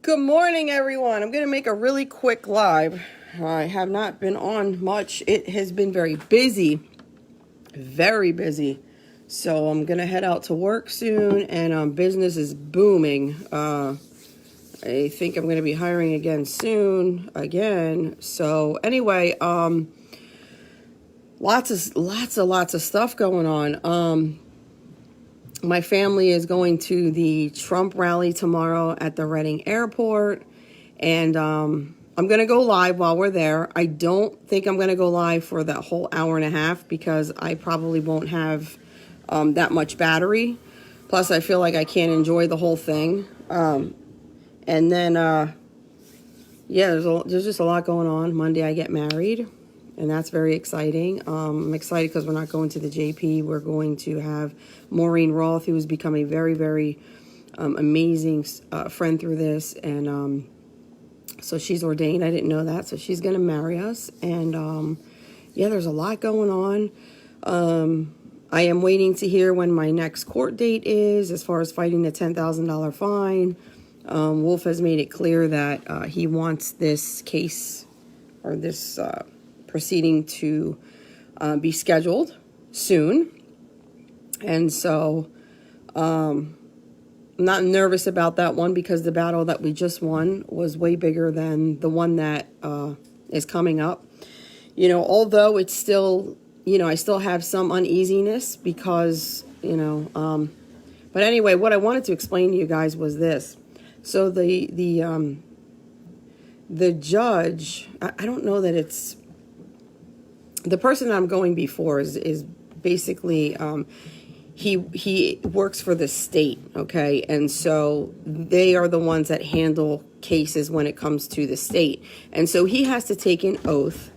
Good morning, everyone. I'm going to make a really quick live. I have not been on much. It has been very busy. Very busy. So I'm going to head out to work soon, and business is booming. I think I'm going to be hiring again soon. So anyway, lots of stuff going on. My family is going to the Trump rally tomorrow at the Reading Airport, and I'm going to go live while we're there. I don't think I'm going to go live for that whole hour and a half because I probably won't have that much battery. Plus, I feel like I can't enjoy the whole thing. And then, there's just a lot going on. Monday, I get married, and that's very exciting. I'm excited because we're not going to the JP. We're going to have Maureen Roth, who has become a very, very amazing friend through this. And so she's ordained. I didn't know that. So she's going to marry us. And there's a lot going on. I am waiting to hear when my next court date is as far as fighting the $10,000 fine. Wolf has made it clear that he wants this case or this proceeding to be scheduled soon. And so I'm not nervous about that one because the battle that we just won was way bigger than the one that is coming up. Although it's still, I still have some uneasiness because, but anyway, what I wanted to explain to you guys was this. So the judge, I don't know that it's, the person that I'm going before is basically, he works for the state, okay? And so they are the ones that handle cases when it comes to the state. And so he has to take an oath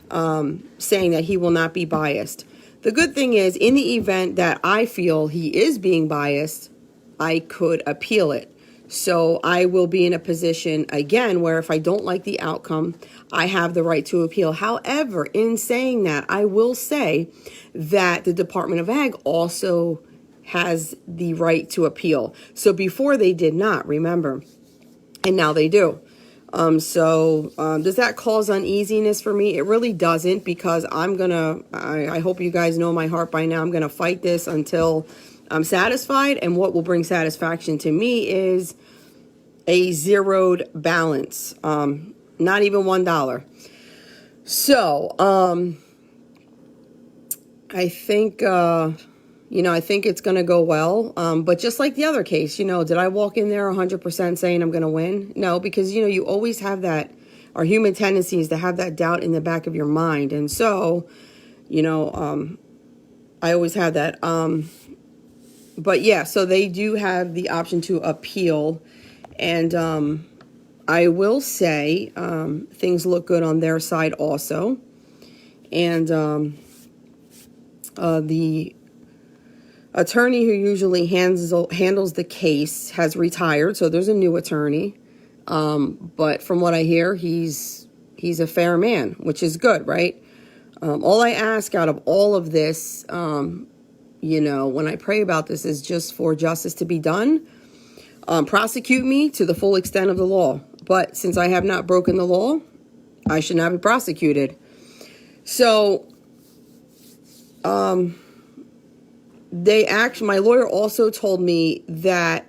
saying that he will not be biased. The good thing is, in the event that I feel he is being biased, I could appeal it. So I will be in a position, again, where if I don't like the outcome, I have the right to appeal. However, in saying that, I will say that the Department of Ag also has the right to appeal. So before they did not, remember, and now they do. Does that cause uneasiness for me? It really doesn't, because I hope you guys know my heart by now. I'm going to fight this until I'm satisfied, and what will bring satisfaction to me is a zeroed balance, not even $1. So, I think, I think it's going to go well. But just like the other case, did I walk in there 100% saying I'm going to win? No, because, you always have that, our human tendencies to have that doubt in the back of your mind. And so, I always have that. But yeah, so they do have the option to appeal. And I will say things look good on their side also. And the attorney who usually handles the case has retired. So there's a new attorney. But from what I hear, he's a fair man, which is good, right? All I ask out of all of this, when I pray about this, is just for justice to be done. Prosecute me to the full extent of the law. But since I have not broken the law, I should not be prosecuted. So, my lawyer also told me that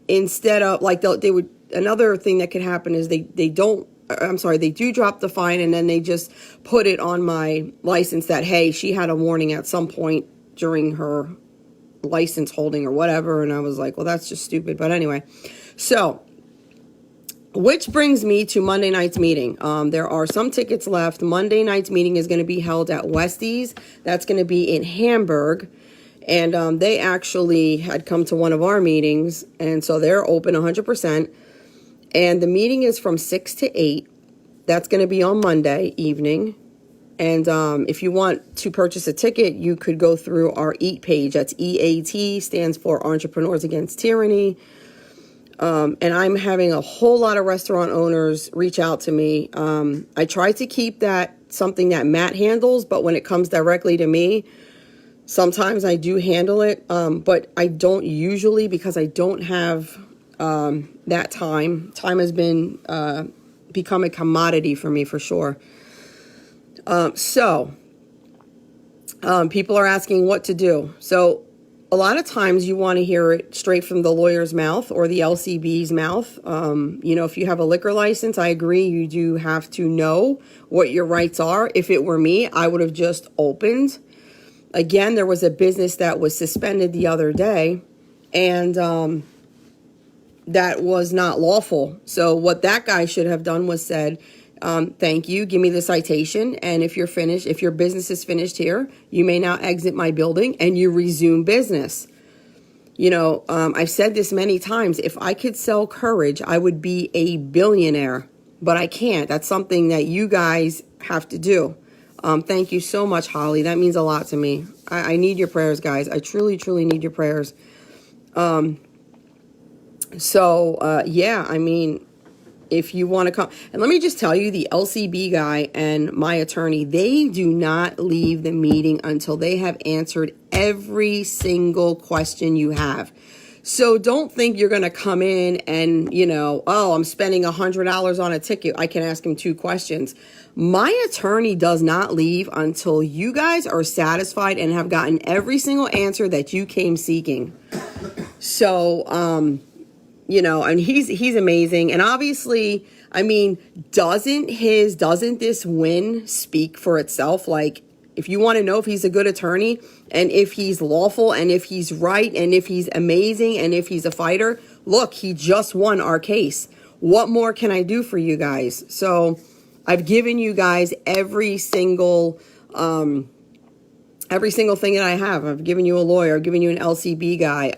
instead of, another thing that could happen is they do drop the fine, and then they just put it on my license that, hey, she had a warning at some point during her license holding or whatever. And I was like, well, that's just stupid. But anyway, so which brings me to Monday night's meeting. There are some tickets left. Monday night's meeting is going to be held at Westie's. That's going to be in Hamburg. And they actually had come to one of our meetings. And so they're open 100%. And the meeting is from 6 to 8. That's going to be on Monday evening. And if you want to purchase a ticket, you could go through our EAT page. That's EAT, stands for Entrepreneurs Against Tyranny. And I'm having a whole lot of restaurant owners reach out to me. I try to keep that something that Matt handles, but when it comes directly to me, sometimes I do handle it. But I don't usually, because I don't have that time. Time has been become a commodity for me for sure. People are asking what to do. So a lot of times you want to hear it straight from the lawyer's mouth or the LCB's mouth. If you have a liquor license, I agree, you do have to know what your rights are. If it were me, I would have just opened. Again, there was a business that was suspended the other day, and that was not lawful. So what that guy should have done was said, thank you, give me the citation, and if your business is finished here, you may now exit my building, and you resume business. I've said this many times, if I could sell courage, I would be a billionaire, but I can't. That's something that you guys have to do. Thank you so much, Holly. That means a lot to me. I need your prayers, guys. I truly, truly need your prayers. If you want to come, and let me just tell you, the LCB guy and my attorney, they do not leave the meeting until they have answered every single question you have. So don't think you're going to come in and, I'm spending $100 on a ticket, I can ask him 2 questions. My attorney does not leave until you guys are satisfied and have gotten every single answer that you came seeking. So, and he's amazing. And obviously, doesn't this win speak for itself? Like, if you want to know if he's a good attorney and if he's lawful and if he's right and if he's amazing and if he's a fighter, look, he just won our case. What more can I do for you guys? So I've given you guys every single thing that I have. I've given you a lawyer, I've given you an LCB guy.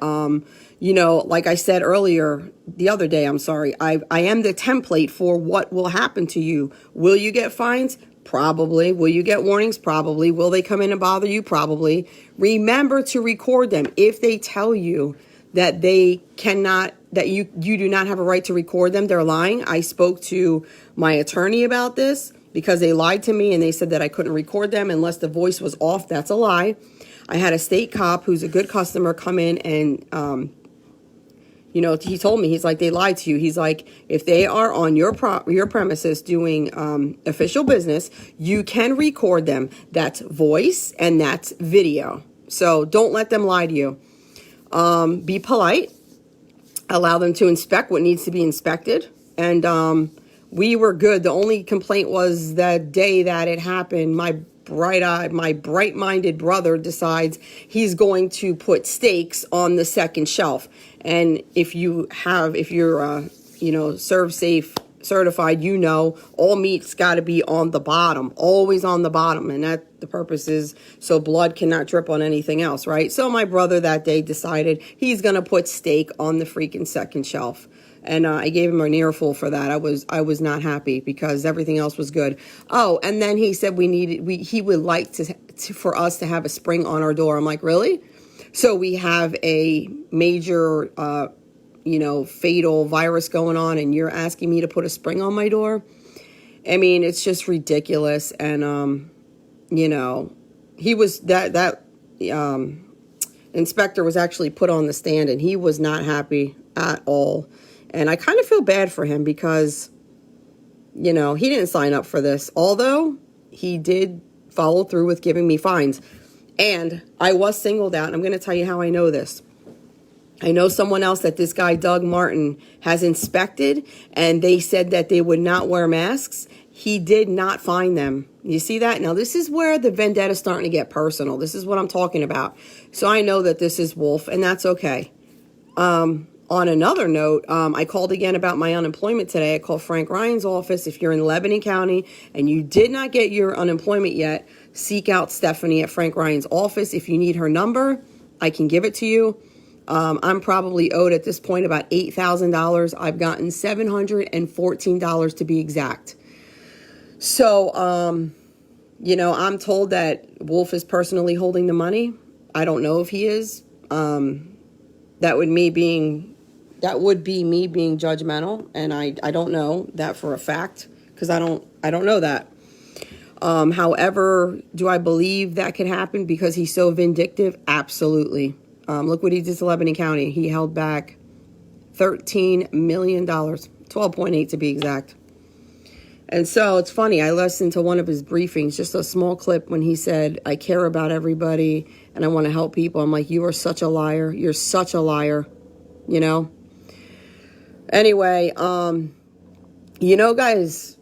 Like I said the other day, I am the template for what will happen to you. Will you get fines? Probably. Will you get warnings? Probably. Will they come in and bother you? Probably. Remember to record them. If they tell you that you do not have a right to record them, they're lying. I spoke to my attorney about this because they lied to me and they said that I couldn't record them unless the voice was off. That's a lie. I had a state cop who's a good customer come in and, he told me, he's like, they lied to you. He's like, if they are on your premises doing official business, you can record them. That's voice and that's video. So don't let them lie to you. Be polite. Allow them to inspect what needs to be inspected. And we were good. The only complaint was that day that it happened, my bright-minded brother decides he's going to put steaks on the second shelf. And if you're Serve Safe certified, all meat's got to be on the bottom, always on the bottom. And that the purpose is so blood cannot drip on anything else, right? So my brother that day decided he's going to put steak on the freaking second shelf. And I gave him an earful for that. I was not happy because everything else was good. Oh, and then he said he would like for us to have a spring on our door. I'm like, really? So we have a major, fatal virus going on, and you're asking me to put a spring on my door? It's just ridiculous. And he was that inspector was actually put on the stand, and he was not happy at all. And I kind of feel bad for him because, he didn't sign up for this, although he did follow through with giving me fines. And I was singled out. And I'm going to tell you how I know this. I know someone else that this guy, Doug Martin, has inspected, and they said that they would not wear masks. He did not fine them. You see that? Now, this is where the vendetta is starting to get personal. This is what I'm talking about. So I know that this is Wolf, and that's okay. On another note, I called again about my unemployment today. I called Frank Ryan's office. If you're in Lebanon County and you did not get your unemployment yet, seek out Stephanie at Frank Ryan's office. If you need her number, I can give it to you. I'm probably owed at this point about $8,000. I've gotten $714 to be exact. So, I'm told that Wolf is personally holding the money. I don't know if he is. That would be me being judgmental, and I don't know that for a fact because I don't know that. However, do I believe that could happen because he's so vindictive? Absolutely. Look what he did to Lebanon County. He held back $13 million, 12.8 to be exact. And so it's funny, I listened to one of his briefings, just a small clip when he said, I care about everybody and I want to help people. I'm like, you are such a liar. You're such a liar, you know? Anyway, you know, guys,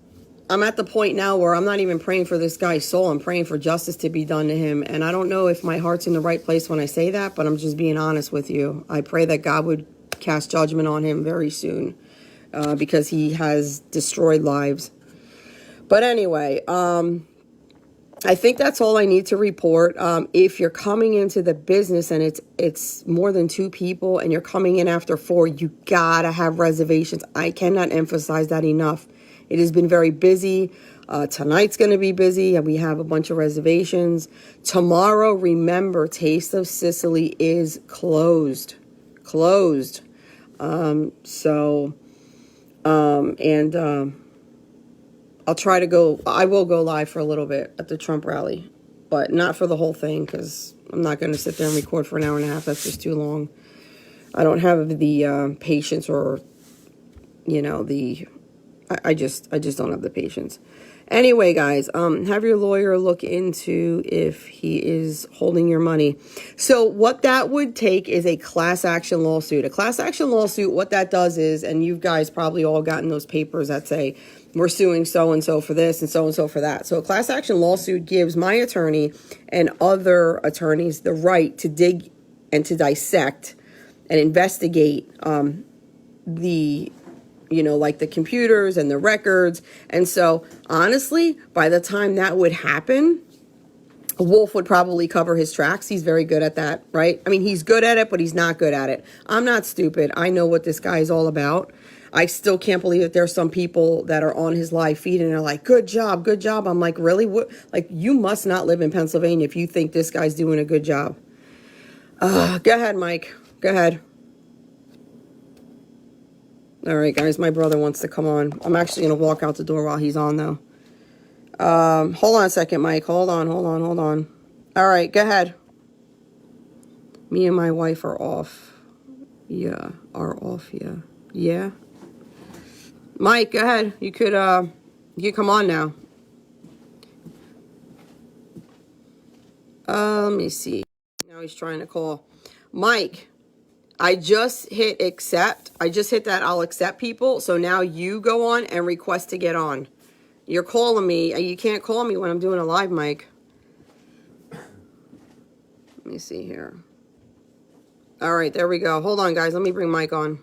I'm at the point now where I'm not even praying for this guy's soul. I'm praying for justice to be done to him. And I don't know if my heart's in the right place when I say that, but I'm just being honest with you. I pray that God would cast judgment on him very soon because he has destroyed lives. But anyway, I think that's all I need to report. If you're coming into the business and it's more than 2 people and you're coming in after 4, you gotta have reservations. I cannot emphasize that enough. It has been very busy. Tonight's going to be busy and we have a bunch of reservations. Tomorrow, remember, Taste of Sicily is closed. I will go live for a little bit at the Trump rally, but not for the whole thing because I'm not going to sit there and record for an hour and a half. That's just too long. I don't have the patience or, you know, I just don't have the patience. Anyway, guys, have your lawyer look into if he is holding your money. So what that would take is a class action lawsuit. A class action lawsuit, what that does is, and you guys probably all gotten those papers that say, we're suing so-and-so for this and so-and-so for that. So a class action lawsuit gives my attorney and other attorneys the right to dig and to dissect and investigate like the computers and the records. And so honestly, by the time that would happen, Wolf would probably cover his tracks. He's very good at that, right? I mean, he's good at it, but he's not good at it. I'm not stupid. I know what this guy is all about. I still can't believe that there's some people that are on his live feed and they're like, good job, good job. I'm like, really? What? Like, you must not live in Pennsylvania if you think this guy's doing a good job. Go ahead, Mike. Go ahead. All right, guys, my brother wants to come on. I'm actually going to walk out the door while he's on, though. Hold on a second, Mike. Hold on. All right, go ahead. Me and my wife are off. Yeah. Yeah. Mike, go ahead. You could come on now. Let me see. Now he's trying to call. Mike, I just hit accept. I just hit that I'll accept people. So now you go on and request to get on. You're calling me. You can't call me when I'm doing a live mic. Let me see here. All right, there we go. Hold on, guys. Let me bring Mike on.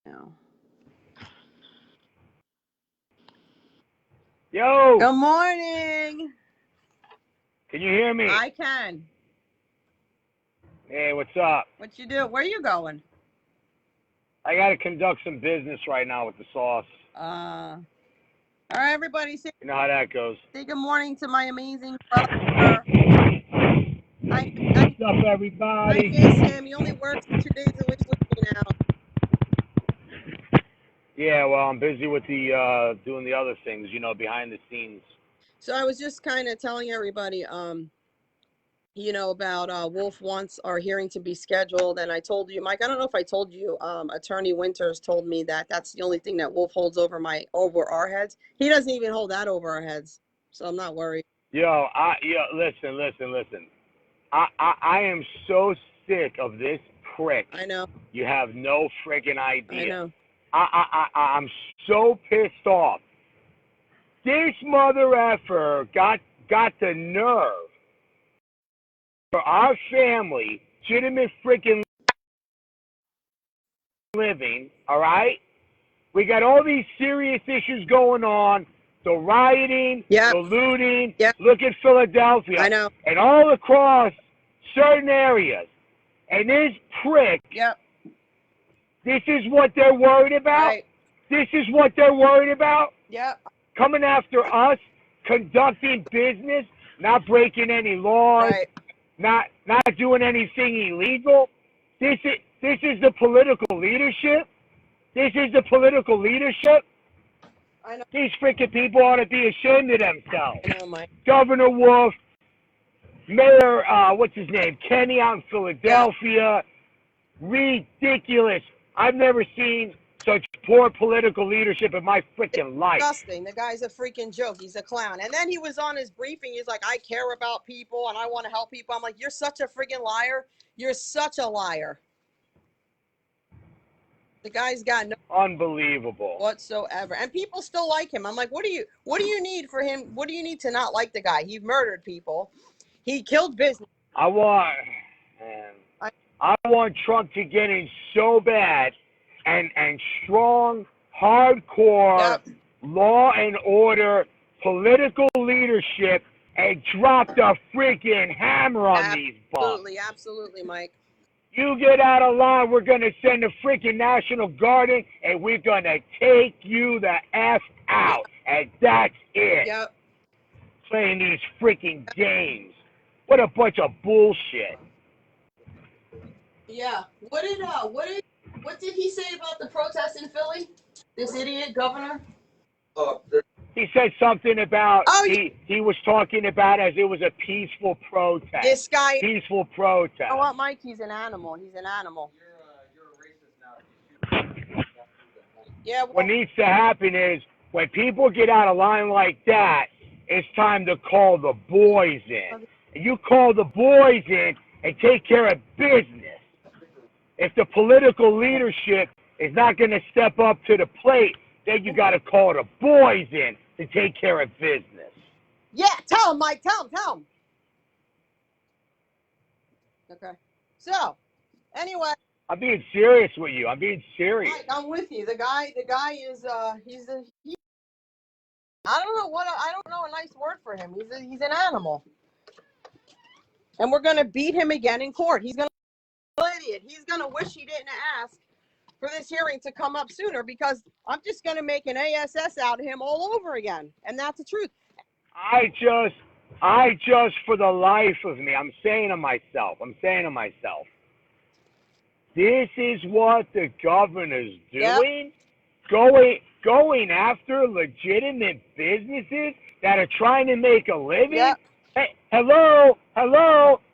Now. Yo! Good morning. Can you hear me? I can. Hey, what's up? What you do? Where you going? I got to conduct some business right now with the sauce. All right, everybody. You know how that goes. Say good morning to my amazing brother. What's up, everybody? I miss him. He only works 2 days a week with me now. Yeah, well, I'm busy with the doing the other things, you know, behind the scenes. So I was just kind of telling everybody, about Wolf wants our hearing to be scheduled. And I told you, Mike, I don't know if I told you, Attorney Winters told me that that's the only thing that Wolf holds over our heads. He doesn't even hold that over our heads. So I'm not worried. Listen. I am so sick of this prick. I know. You have no friggin' idea. I know. I'm so pissed off. This mother effer got the nerve for our family, legitimate freaking living, all right? We got all these serious issues going on, the rioting, Yep. the looting, Yep. Look at Philadelphia. I know. And all across certain areas. And this prick, Yep. this is what they're worried about? Right. This is what they're worried about? Yep. Coming after us, conducting business, not breaking any laws, Right. not doing anything illegal. This is the political leadership. This is the political leadership. I know. These freaking people ought to be ashamed of themselves. I know, Mike. Governor Wolf, Mayor, what's his name? Kenny out in Philadelphia. Ridiculous. I've never seen such poor political leadership in my freaking life. Disgusting. The guy's a freaking joke. He's a clown. And then he was on his briefing. He's like, I care about people and I want to help people. I'm like, you're such a freaking liar. You're such a liar. The guy's got no Unbelievable whatsoever. And people still like him. I'm like, what do you need for him? What do you need to not like the guy? He murdered people. He killed business. I want Trump to get in so bad and strong, hardcore Yep. law and order political leadership and drop the freaking hammer on these bums. Absolutely, Mike. You get out of line, we're going to send the freaking National Guard in, and we're going to take you the F out. And that's it. Yep. Playing these freaking games. What a bunch of bullshit. Yeah. What did he say about the protest in Philly? This idiot governor? He said something about he was talking about as it was a peaceful protest. This guy. Peaceful protest. You know what, Mike? He's an animal. He's an animal. You're a racist now. Yeah. Well, What needs to happen is when people get out of line like that, it's time to call the boys in. And you call the boys in and take care of business. If the political leadership is not going to step up to the plate, then you got to call the boys in to take care of business. yeah. Tell him, Mike. Tell him. Okay. So, anyway. I'm being serious with you. I'm being serious. Mike, I'm with you. The guy is I don't know a nice word for him. He's an animal. And we're gonna beat him again in court. He's gonna be an idiot. He's gonna wish he didn't ask for this hearing to come up sooner because I'm just gonna make an ASS out of him all over again. And that's the truth. I just for the life of me, I'm saying to myself, this is what the governor's doing? Yep. Going after legitimate businesses that are trying to make a living? Yep. Hey, hello,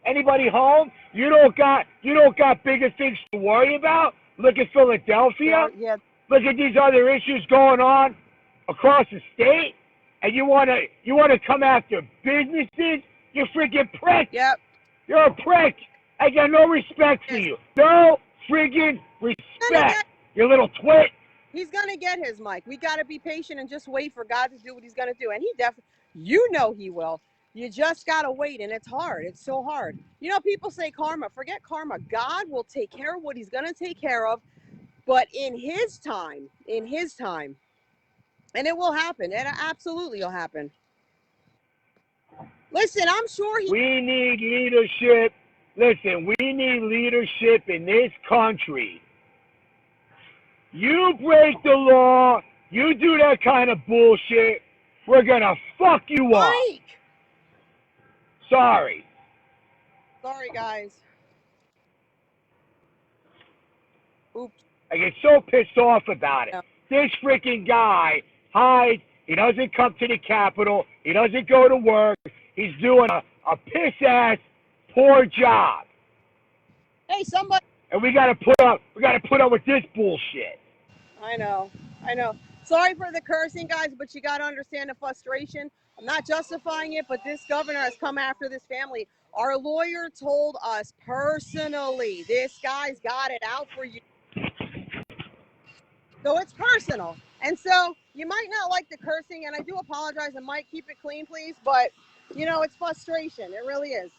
anybody home? You don't got bigger things to worry about? Look at Philadelphia. Yeah. Look at these other issues going on across the state, and you wanna come after businesses? You freaking prick! Yep. You're a prick. I got no respect for you. No friggin' respect. You little twit. He's gonna get his, Mike. We gotta be patient and just wait for God to do what he's gonna do. And he definitely, he will. You just gotta wait, and it's hard. It's so hard. You know, people say karma. Forget karma. God will take care of what he's gonna take care of, but in his time, and it will happen. It absolutely will happen. Listen, I'm sure we need leadership. Listen, we need leadership in this country. You break the law, you do that kind of bullshit, we're gonna fuck you up. Mike. Sorry, guys. Oops. I get so pissed off about it. Yeah. This freaking guy hides. He doesn't come to the Capitol. He doesn't go to work. He's doing a piss-ass, poor job. Hey, somebody. And we gotta put up with this bullshit. I know. Sorry for the cursing, guys, but you got to understand the frustration. I'm not justifying it, but this governor has come after this family. Our lawyer told us personally, this guy's got it out for you. So it's personal. And so you might not like the cursing, and I do apologize, and Mike, keep it clean, please. But, it's frustration. It really is.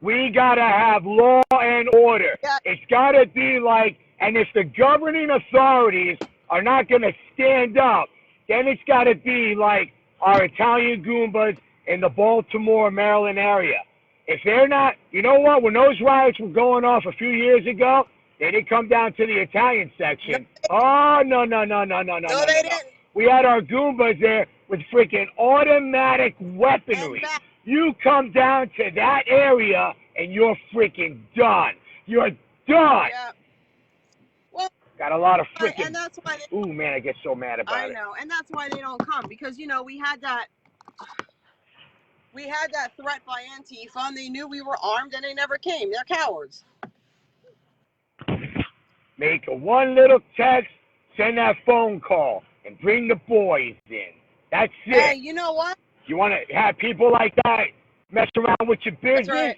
We gotta have law and order. Yeah. It's gotta be like, and if the governing authorities are not gonna stand up, then it's gotta be like our Italian Goombas in the Baltimore, Maryland area. If they're not, you know what, when those riots were going off a few years ago, they didn't come down to the Italian section. No. No, they didn't. We had our Goombas there with freaking automatic weaponry. You come down to that area and you're freaking done. You're done. Yeah. Well, got a lot of freaking. And that's why. Ooh, man, I get so mad about it. I know, and that's why they don't come because we had that. We had that threat by Antifa, and they knew we were armed, and they never came. They're cowards. Make a one little text, send that phone call, and bring the boys in. That's it. Hey, you know what? You want to have people like that mess around with your business? That's right.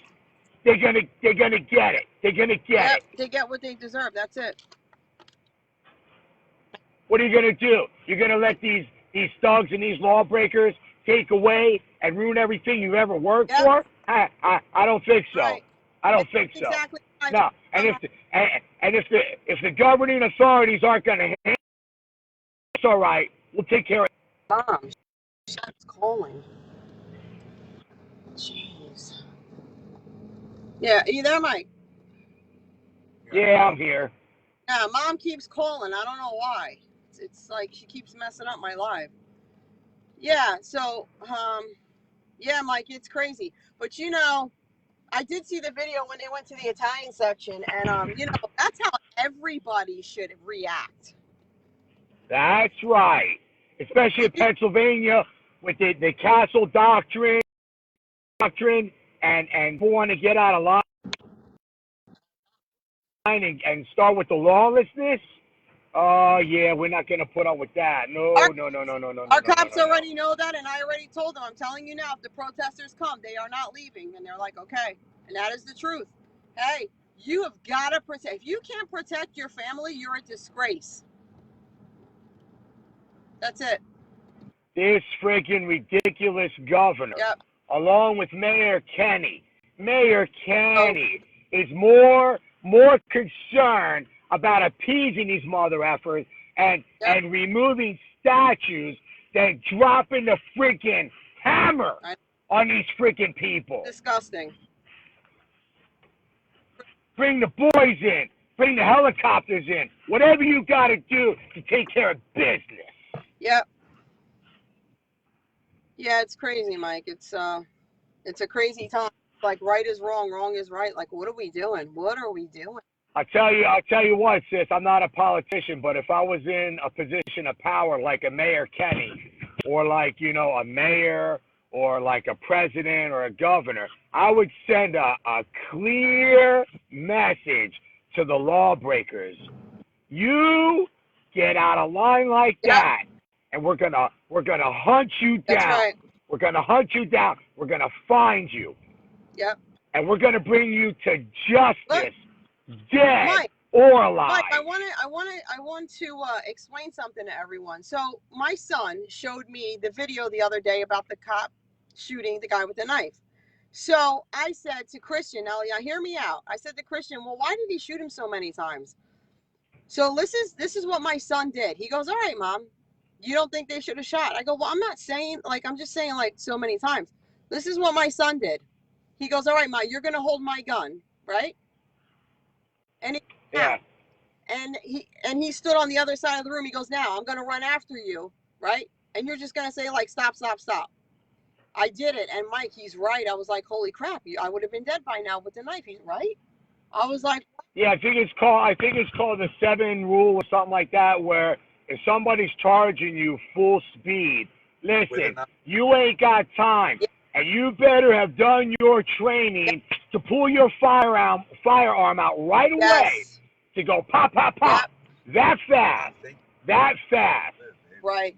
They're gonna get it. They're gonna get it. They get what they deserve. That's it. What are you gonna do? You're gonna let these thugs and these lawbreakers take away and ruin everything you've ever worked for? I don't think so. Right. I don't think so. Exactly. No. And if the governing authorities aren't gonna handle it, it's all right. We'll take care of it. Mom, she's calling. Jeez. Yeah, are you there, Mike? Yeah, I'm here. Yeah, Mom keeps calling. I don't know why. It's like she keeps messing up my life. Yeah, so, yeah, Mike, it's crazy. But, you know, I did see the video when they went to the Italian section, and, you know, that's how everybody should react. That's right. Especially in Pennsylvania with the castle doctrine and want to get out of line and start with the lawlessness. Oh, yeah, we're not going to put up with that. No. Our cops already know that, and I already told them, I'm telling you now, if the protesters come, they are not leaving. And they're like, okay. And that is the truth. Hey, you have got to protect. If you can't protect your family, you're a disgrace. That's it. This freaking ridiculous governor, along with Mayor Kenny, is more concerned about appeasing these mother effers and removing statues than dropping the freaking hammer on these freaking people. Disgusting. Bring the boys in. Bring the helicopters in. Whatever you got to do to take care of business. Yep. Yeah, it's crazy, Mike. It's a crazy time. Like, right is wrong, wrong is right. Like, what are we doing? What are we doing? I'll tell you what, sis, I'm not a politician, but if I was in a position of power like a Mayor Kenny or like, you know, a mayor or like a president or a governor, I would send a clear message to the lawbreakers. You get out of line like that, and we're gonna hunt you down. That's right. We're gonna hunt you down. We're gonna find you. Yep. And we're gonna bring you to justice. Dead Mike, or alive. Mike, I want to explain something to everyone. So my son showed me the video the other day about the cop shooting the guy with the knife. So I said to Christian, now hear me out. I said to Christian, well, why did he shoot him so many times? So this is what my son did. He goes, all right, Mom, you don't think they should have shot? I go, well, I'm not saying, like, I'm just saying, like, so many times. This is what my son did. He goes, all right, Ma, you're gonna hold my gun, right? And he stood on the other side of the room. He goes, now I'm gonna run after you, right? And you're just gonna say, like, stop. I did it, and Mike, he's right. I was like, holy crap, I would have been dead by now with the knife. He's right. I was like, yeah, I think it's called the 7 rule or something like that, where if somebody's charging you full speed, listen, you ain't got time. And you better have done your training to pull your firearm out right away to go pop. That fast. Right.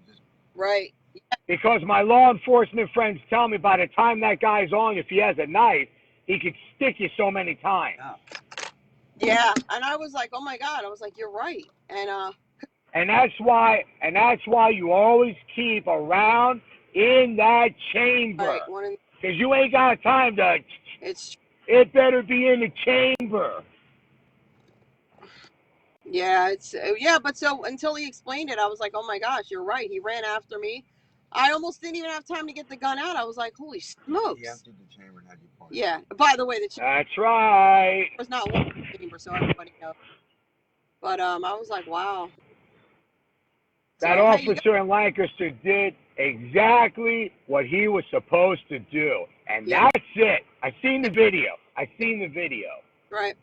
Because my law enforcement friends tell me by the time that guy's on, if he has a knife, he could stick you so many times. Yeah, and I was like, oh my God. I was like, you're right. And that's why you always keep around in that chamber, because you ain't got time to. It better be in the chamber. Yeah, but so until he explained it, I was like, oh my gosh, you're right. He ran after me. I almost didn't even have time to get the gun out. I was like, holy smokes. He emptied the chamber and had you point. Yeah. By the way, the chamber. That's right. There's not one chamber, so everybody knows. But I was like, wow. That officer in Lancaster did exactly what he was supposed to do. And that's it. I seen the video. Right.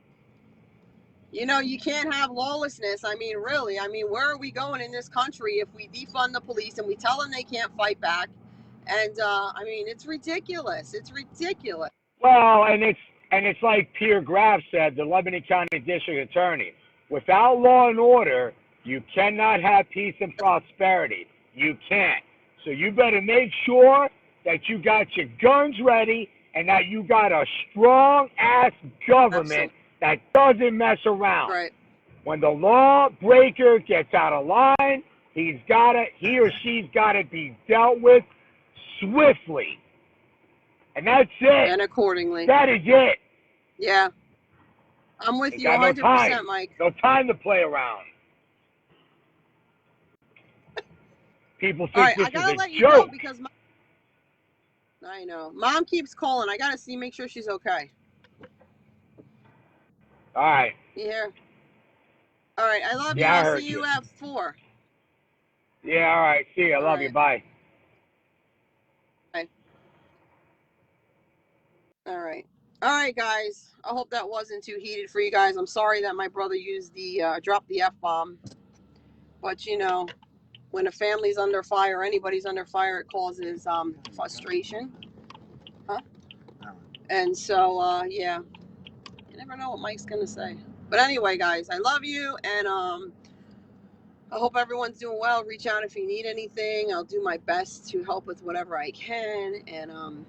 You know, you can't have lawlessness. I mean, really. I mean, where are we going in this country if we defund the police and we tell them they can't fight back And I mean, it's ridiculous. It's ridiculous. Well, and it's like Pierre Graff said, the Lebanon County District Attorney. Without law and order, you cannot have peace and prosperity. You can't. So you better make sure that you got your guns ready and that you got a strong ass government that doesn't mess around. Right. When the lawbreaker gets out of line, he or she's gotta be dealt with swiftly. And that's it. And accordingly. That is it. Yeah. I'm with Ain't you got 100%, no time. Mike. No time to play around. People think this I gotta is a let you joke. go because I know. Mom keeps calling. I gotta make sure she's okay. All right. You hear? All right. I love you. I I'll heard see you at 4. Yeah, all right. See you. I love you. Bye. Bye. All right. All right, guys. I hope that wasn't too heated for you guys. I'm sorry that my brother used dropped the F-bomb. But, you know, when a family's under fire, anybody's under fire, it causes frustration. Huh? And so, yeah. You never know what Mike's going to say. But anyway, guys, I love you. And I hope everyone's doing well. Reach out if you need anything. I'll do my best to help with whatever I can. And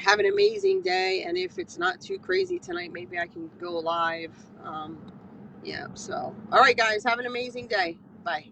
have an amazing day. And if it's not too crazy tonight, maybe I can go live. Yeah, so. All right, guys. Have an amazing day. Bye.